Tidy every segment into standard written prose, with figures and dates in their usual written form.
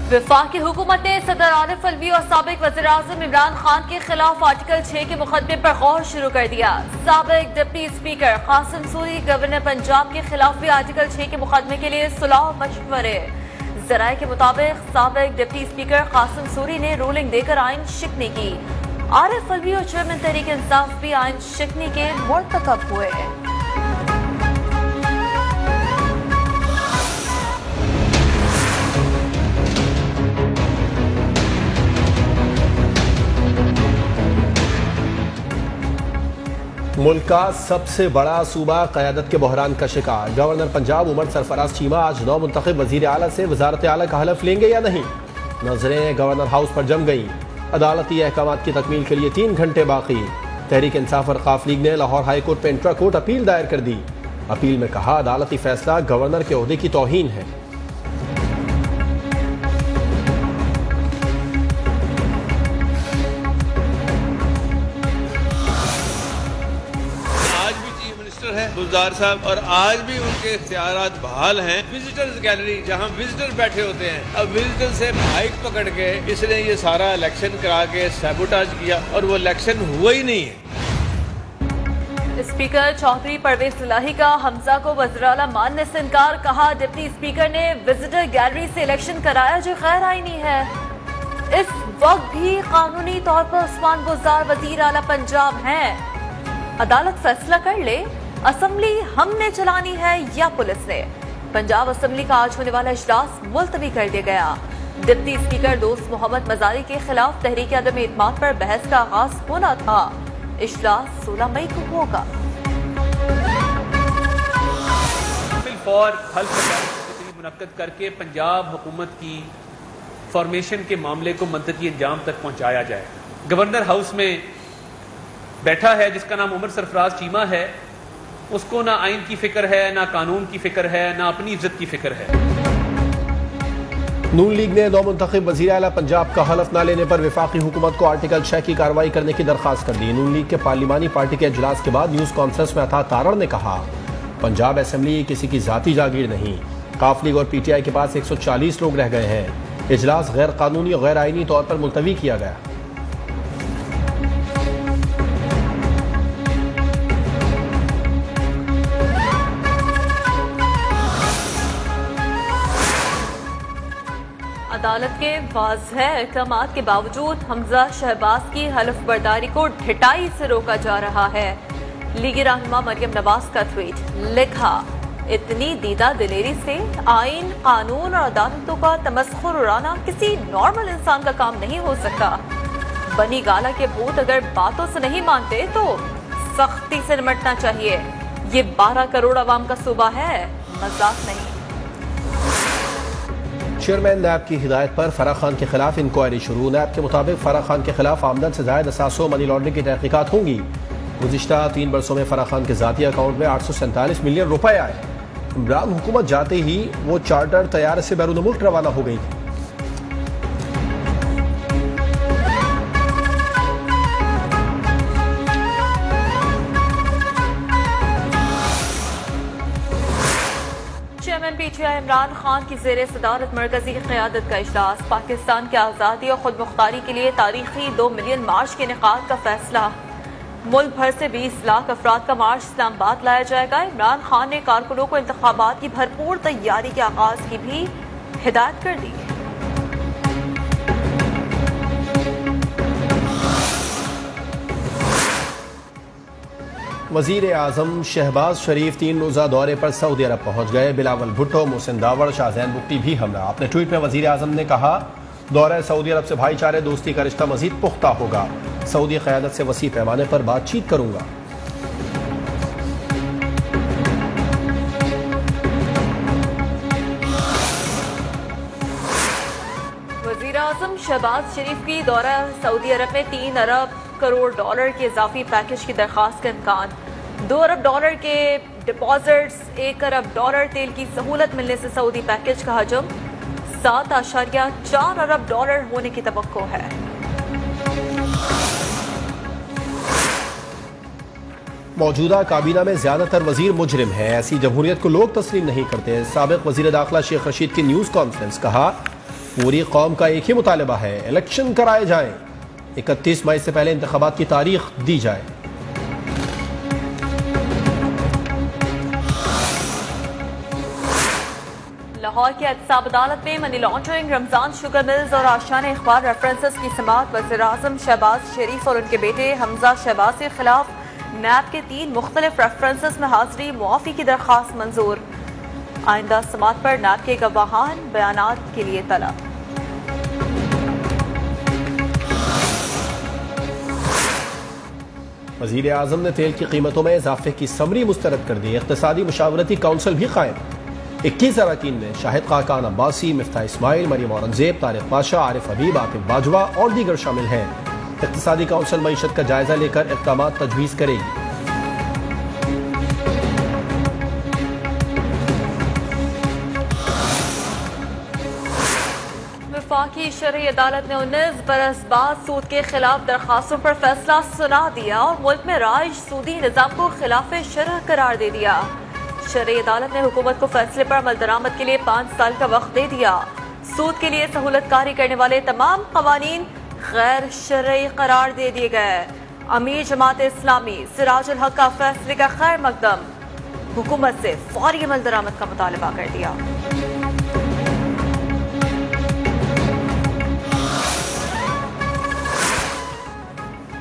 वफाकी हुकूमत ने सदर आरिफ अलवी और साबिक वज़ीर-ए-आज़म इमरान खान के खिलाफ आर्टिकल 6 के मुकदमे पर गौर शुरू कर दिया। साबिक deputy speaker Qasim Suri governor Punjab के खिलाफ भी आर्टिकल 6 के मुकदमे के लिए सुलह मशवरे। जराये के मुताबिक साबिक डिप्टी स्पीकर कासिम सूरी ने रूलिंग देकर आइन शिकनी की। आरिफ अलवी और चेयरमैन तहरीक इंसाफ भी आइन शिकनी के मुर्तकब हुए। मुल्क का सबसे बड़ा सूबा क़यादत के बहरान का शिकार। गवर्नर पंजाब उमर सरफराज चीमा आज नौ मुंतखब वज़ीर आला से वज़ारत आला का हलफ लेंगे या नहीं। नजरें गवर्नर हाउस पर जम गई। अदालती अहकामात की तकमील के लिए 3 घंटे बाकी। तहरीक इंसाफ और काफ लीग ने लाहौर हाई कोर्ट पर इंट्रा कोर्ट अपील दायर कर दी। अपील में कहा अदालती फैसला गवर्नर के ओहदे की तौहीन है। है गुलजार साहब और आज भी उनके इख्तियारात बहाल हैं। विजिटर्स गैलरी जहां विजिटर बैठे होते हैं, अब विजिटर से माइक पकड़ के इसने ये सारा इलेक्शन करा के सैबोटाज किया और वो इलेक्शन हुआ ही नहीं है। स्पीकर चौधरी परवेज इलाही का हमजा को वज़ीर-ए-आला मानने से इनकार। कहा डिप्टी स्पीकर ने विजिटर गैलरी से इलेक्शन कराया जो गैर आईनी है। इस वक्त भी कानूनी तौर पर उस्मान गुजार वज़ीर आला पंजाब हैं। अदालत फैसला कर ले असेंबली हमने चलानी है या पुलिस ने। पंजाब असेंबली का आज होने वाला इजलास मुलतवी कर दिया गया। डिप्टी स्पीकर दोस्त मोहम्मद मजारी के खिलाफ तहरीक अदम एतमाद पर बहस का आगाज होना था। इजलास 16 मई को होगा। मुनक्कद करके पंजाब हुकूमत की फॉर्मेशन के मामले को मंतकी अंजाम तक पहुंचाया जाए। गवर्नर हाउस में बैठा है जिसका नाम उमर सरफराज चीमा है, उसको ना आइन की फिक्र है, ना कानून की फिक्र है, ना अपनी इज्जत की फिक्र है। नून लीग ने नौ मुंतखब वज़ीर आला पंजाब का हलफ न लेने पर वफाकी हुकूमत को आर्टिकल 6 की कार्रवाई करने की दरख्वास्त कर दी। नून लीग के पार्लिमानी पार्टी के इजलास के बाद न्यूज कॉन्फ्रेंस में अता तारड़ ने कहा पंजाब असेंबली किसी की जाती जागीर नहीं। काफ लीग और PTI के पास 140 लोग रह गए हैं। इजलास गैर कानूनी और गैर आईनी तौर पर मुलतवी किया गया। अदालत के वाज़ेह अहकामात के बावजूद हमजा शहबाज की हलफ बर्दारी को ढिठाई से रोका जा रहा है। लीगी रहनुमा मरियम नवाज का ट्वीट लिखा, इतनी दीदा दिलेरी से आइन, कानून और अदालतों का तमस्खुर उड़ाना किसी नॉर्मल इंसान का काम नहीं हो सकता। बनी गाला के भूत अगर बातों से नहीं मानते तो सख्ती से निपटना चाहिए। ये 12 करोड़ आवाम का सूबा है, मजाक नहीं। चेयरमैन नैब की हिदायत पर फराह खान के खिलाफ इंक्वायरी शुरू। नैब के मुताबिक फराह खान के खिलाफ आमदन से जायद असासों मनी लॉन्ड्रिंग की तहकीकात होंगी। गुज़िश्ता 3 बरसों में फराह खान के ज़ाती अकाउंट में 847 मिलियन रुपए आए। इमरान हुकूमत जाते ही वो चार्टर तैयार से बैरून मुल्क रवाना हो गई थी। चेयरमैन PTI इमरान खान की ज़ेरे सदारत मरकजी क़यादत का इजलास। पाकिस्तान की आज़ादी और खुद मुख्तारी के लिए तारीखी 2 मिलियन मार्च के इनेकाद का फैसला। मुल्क भर से 20 लाख अफराद का मार्च इस्लामाबाद लाया जाएगा। इमरान खान ने कारकुनों को इंतखाबात की भरपूर तैयारी के आगाज की भी हिदायत कर दी। वज़ीर आज़म शहबाज शरीफ 3 रोज़ा दौरे पर सऊदी अरब पहुंच गए। बिलावल भुट्टो, मोहसिन दावड़, शाहजैन बुगटी भी हमरा। अपने ट्वीट में वज़ीर आज़म ने कहा दौरा सऊदी अरब से भाईचारे दोस्ती का रिश्ता मजीद पुख्ता होगा। सऊदी क़यादत से वसी पैमाने पर बातचीत करूंगा। वज़ीर आज़म शहबाज शरीफ की दौरा सऊदी अरब में 3 अरब करोड़ डॉलर के इजाफी पैकेज की दरख्वास्त का इम्कान। 2 अरब डॉलर के डिपॉजिट्स, 1 अरब डॉलर तेल की सहूलत मिलने से सऊदी पैकेज का हजम 7.4 अरब डॉलर होने की तवक्को है। मौजूदा काबीना में ज्यादातर वजीर मुजरिम हैं। ऐसी जमहूरियत को लोग तस्लीम नहीं करते। साबिक वजीर दाखिला शेख रशीद की न्यूज कॉन्फ्रेंस। कहा पूरी कौम का एक ही मुतालबा है, इलेक्शन कराए जाएं। 31 मई से पहले इंतखाबात की तारीख दी जाए। लाहौर की एहतसाब अदालत में money laundering, Ramzan sugar mills और आशान इखबार रेफरेंसेस की समाअत। वज़ीर-ए-आज़म शहबाज शरीफ और उनके बेटे हमजा शहबाज के खिलाफ नैब के 3 मुख्तलिफ रेफरेंसेस में हाजिरी मुआफ़ी की दरख्वास्त मंजूर। आइंदा समाअत पर नैब के गवाहान बयानात के लिए तलब। वज़ीर-ए-आज़म ने तेल की कीमतों में इजाफे की समरी मुस्तरद कर दी। इक़्तिसादी मुशावरती काउंसिल भी कायम। 21 अरकान में शाहिद खाकान अब्बासी, मिफ्ताह इस्माइल, मरियम औरंगजेब, तारिक पाशा, आरिफ हबीब, आतिफ बाजवा और दीगर शामिल हैं। इक़्तिसादी काउंसिल मईशत का जायजा लेकर इक़दाम तजवीज़ करेगी। वफाकी शरई अदालत ने 19 बरस बाद सूद के खिलाफ दरखास्तों पर फैसला सुना दिया और मुल्क में राज सूदी निज़ाम को खिलाफ शरअ करार दे दिया। शरई अदालत ने हुकूमत को फैसले पर अमल दरामद के लिए 5 साल का वक्त दे दिया। सूद के लिए सहूलतकारी करने वाले तमाम कवानीन गैर शरई करार दे दिए गए। अमीर जमात इस्लामी सिराजुल हक का फैसले का खैर मकदम, हुकूमत से फौरी अमल दरामद का मुतालबा कर दिया।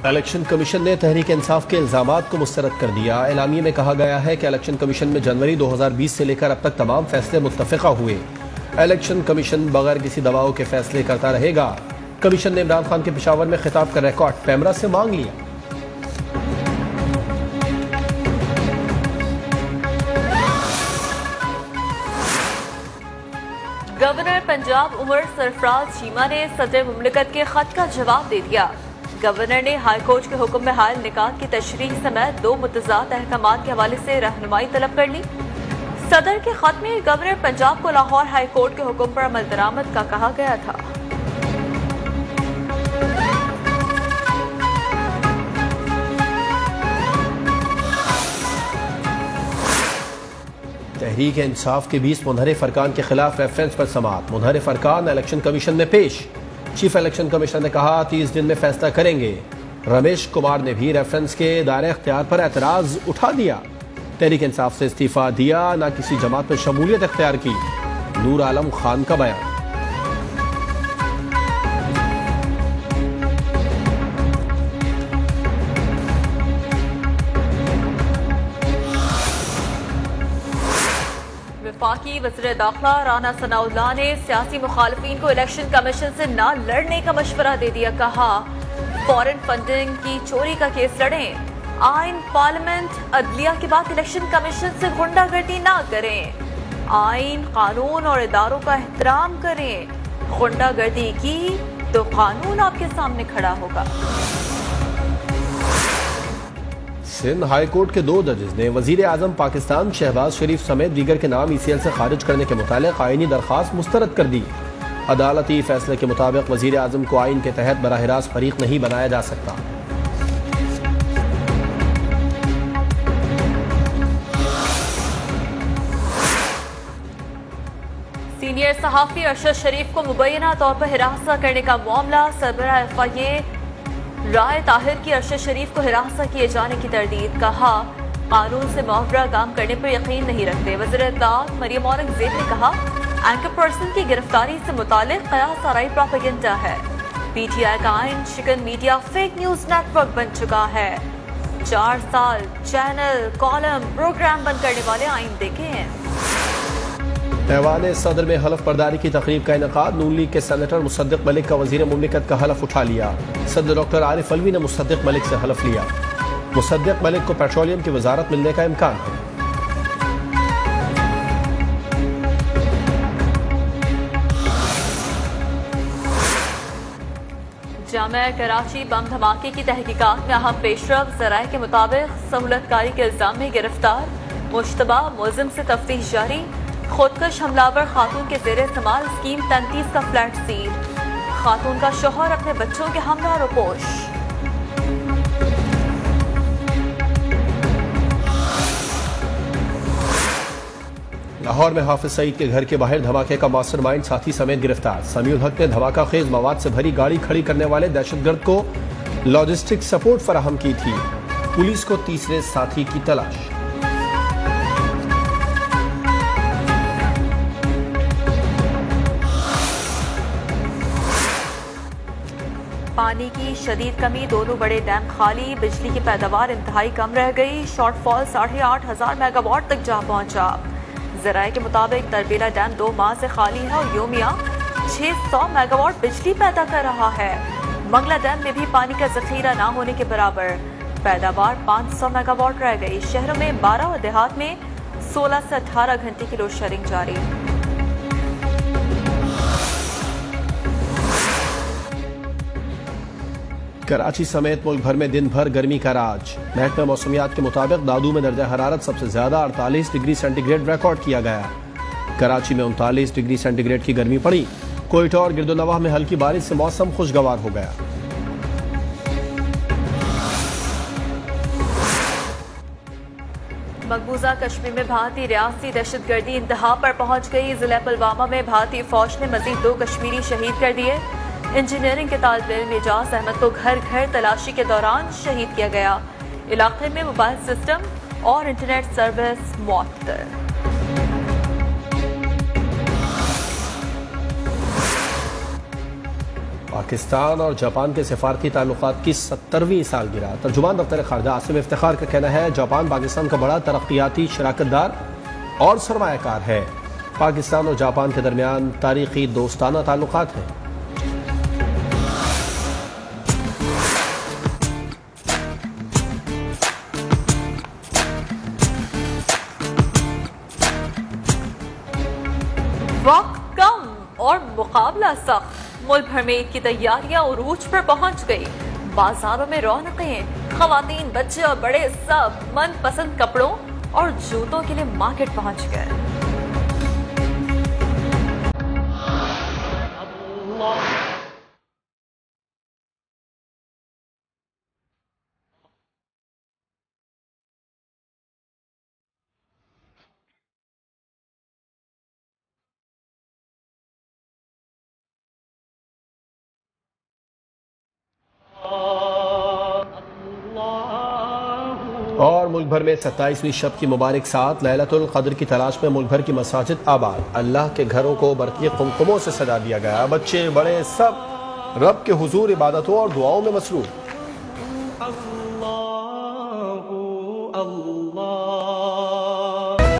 इलेक्शन कमीशन ने तहरीक इंसाफ के इल्जामात को मुस्तरद कर दिया। एलामिये में कहा गया है कि इलेक्शन कमीशन में जनवरी 2020 से लेकर अब तक तमाम फैसले मुत्तफ़िक़ा हुए। इलेक्शन कमीशन बगैर किसी दबाव के फैसले करता रहेगा। कमीशन ने इमरान खान के पेशावर में खिताब का रिकॉर्ड पैमरा से मांग लिया। गवर्नर पंजाब उमर सरफराज चीमा ने सदर मुमलिकत के खत का जवाब दे दिया। गवर्नर ने हाई कोर्ट के हुक्म में हाल निकात की तशरीह समेत 2 मुतज़ाद अहकामात के हवाले से रहनुमाई तलब कर ली। सदर के खत में गवर्नर पंजाब को लाहौर हाई कोर्ट के हुक्म पर अमल दरामद का कहा गया था। तहरीक इंसाफ के 20 मुनहरिफ अरकान के खिलाफ रेफरेंस पर समाअत। मुनहरिफ अरकान इलेक्शन कमीशन में पेश। चीफ इलेक्शन कमिश्नर ने कहा 30 दिन में फैसला करेंगे। रमेश कुमार ने भी रेफरेंस के दायरे इख्तियार पर एतराज उठा दिया। तहरीक इंसाफ से इस्तीफा दिया, न किसी जमात में शमूलियत इख्तियार की। नूर आलम खान का बयान। वफाकी वज़ीर दाखिला राना सनाउल्लाह ने सियासी मुखालिफिन को इलेक्शन कमीशन से न लड़ने का मशवरा दे दिया। कहा फॉरेन फंडिंग की चोरी का केस लड़ें। आइन, पार्लियामेंट, अदलिया के बाद इलेक्शन कमीशन से गुंडागर्दी ना करें। आइन, कानून और इदारों का एहतराम करें। गुंडागर्दी की तो कानून आपके सामने खड़ा होगा। सिंध हाई कोर्ट के 2 जजेस ने वजीर आजम पाकिस्तान शहबाज शरीफ समेत दीगर के नाम ECL से खारिज करने के मुतालिक आईनी दरख्वास्त मुस्तरद कर दी। अदालती फैसले के मुताबिक वजीर आजम को आइन के तहत बराह रास्त फरीक नहीं बनाया जा सकता। सीनियर सहाफी अरशद शरीफ को मुबैना तौर पर हिरासत करने का मामला। सरबराह FIA राय ताहिर की अरशद शरीफ को हिरासत किए जाने की तरदीद। कहा कानून से मुआवरा काम करने पर यकीन नहीं रखते। वज़ीर इत्तलात मरियम औरंगजेब ने कहा एंकर पर्सन की गिरफ्तारी से मुतालिक कयास आराई प्रोपेगेंडा है। PTI का आइन शिकन मीडिया फेक न्यूज नेटवर्क बन चुका है। 4 साल चैनल, कॉलम, प्रोग्राम बंद करने वाले आइन देखे हैं। ऐवान सदर में हलफ बर्दारी की तकरीब का इनेकाद। नून लीग के सेनेटर मुसद्दिक मलिक का वजीर मुमलिकत का हलफ उठा लिया। सदर डॉक्टर आरिफ अलवी ने मुसद्दिक मलिक से हलफ लिया। मुसद्दिक मलिक को पेट्रोलियम की वजारत मिलने का इम्कान है। जामिया कराची बम धमाके की तहकीकात में अहम पेशरफ। ज़राए के मुताबिक सहूलतकारी के इल्जाम में गिरफ्तार मुश्तबा मुलजिम से तफ्तीश जारी। खुदकश हमलावर खातून के जेर इस्तेमाल स्कीम 33 का फ्लैट सील। खातून का शौहर अपने बच्चों के हमरा रोपोश। लाहौर में हाफिज सईद के घर के बाहर धमाके का मास्टरमाइंड साथी समेत गिरफ्तार। समीउल हक ने धमाका खेज मवाद से भरी गाड़ी खड़ी करने वाले दहशतगर्द को लॉजिस्टिक सपोर्ट फराहम की थी। पुलिस को तीसरे साथी की तलाश। पानी की शदीद कमी, दोनों बड़े डैम खाली, बिजली की पैदावार इंतहाई कम रह गई। शॉर्टफॉल 8,500 मेगावाट तक जा पहुंचा। जराये के मुताबिक तरबेला डैम 2 माह से खाली है और योमिया 600 मेगावाट बिजली पैदा कर रहा है। मंगला डैम में भी पानी का जखीरा ना होने के बराबर, पैदावार 500 मेगावाट रह गई। शहरों में 12 और देहात में 16 से 18 घंटे की लोड शेडिंग जारी। कराची समेत मुल्क भर में दिन भर गर्मी का राज। महकमा मौसमियात के मुताबिक दादू में दर्जा हरारत सबसे ज्यादा 48 डिग्री सेंटीग्रेड रिकॉर्ड किया गया। कराची में 39 डिग्री सेंटीग्रेड की गर्मी पड़ी। कोयटा और गिरदोनवाह में हल्की बारिश से मौसम खुशगवार हो गया। मकबूजा कश्मीर में भारतीय रियासती दहशतगर्दी इंतहा पर पहुंच गई। जिला पुलवामा में भारतीय फौज ने मजीद 2 कश्मीरी शहीद कर दिए। इंजीनियरिंग के तालिब इल्म एजाज अहमद को घर घर तलाशी के दौरान शहीद किया गया। इलाके में मोबाइल सिस्टम और इंटरनेट सर्विस मुअत्तल। पाकिस्तान और जापान के सिफारती ताल्लुकात की 70वीं सालगिरह। तर्जुमान दफ्तर खारजा आसिम इफ्तिखार का कहना है जापान पाकिस्तान का बड़ा तरक्याती शराकतदार और सरमायाकार है। पाकिस्तान और जापान के दरमियान तारीखी दोस्ताना ताल्लुकात हैं। वक्त कम और मुकाबला सख्त। मुल्क भर में ईद की तैयारियां उरूज पर पहुंच गई। बाजारों में रौनकें, खवातीन, बच्चे और बड़े सब मनपसंद कपड़ों और जूतों के लिए मार्केट पहुंच गए। और मुल्क भर में 27वीं शब की मुबारक साथ लैलतुल क़द्र की तलाश में मुल्क भर की मसाजिद आबाद। अल्लाह के घरों को बरक़ी कुमकुमों से सजा दिया गया। बच्चे बड़े सब रब के हुजूर इबादतों और दुआओं में मसरूफ। अल्लाह